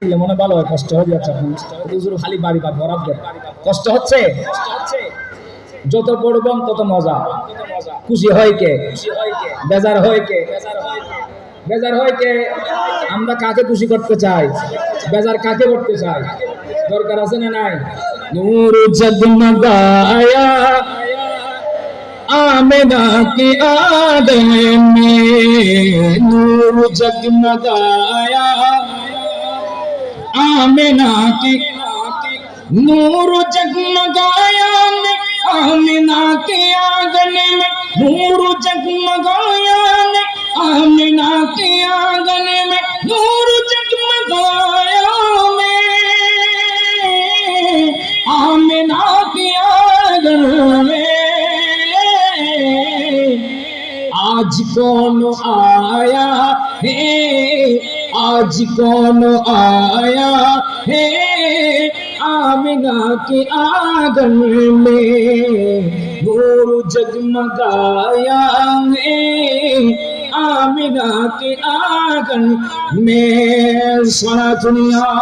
মনে ভালো হয়, কষ্ট হয়ে যাচ্ছে খালি বাড়ি বা বরাদ দেন, কষ্ট হচ্ছে। যত পড়বেন তত মজা। খুশি হয় কে? বেজার হয় কে? বেজার হয় কে? আমরা কাকে খুশি করতে চাই? বেজার কাকে করতে চাই? দরকার আছে না নাই? নূর জগমগায়া आमिना की आदम में, नूर जगमगाया आमिना की, नूर जगमगाया ने आमिना के आंगन में, नूर जगमगाया ने आमिना के आंगन में, नूर जगमगाया में आमिना के आंगन में। आज कौन आया है, आज कौन आया है आमिना के आंगन में, नूर जगमगाया है आमिना के आंगन में। सारा दुनिया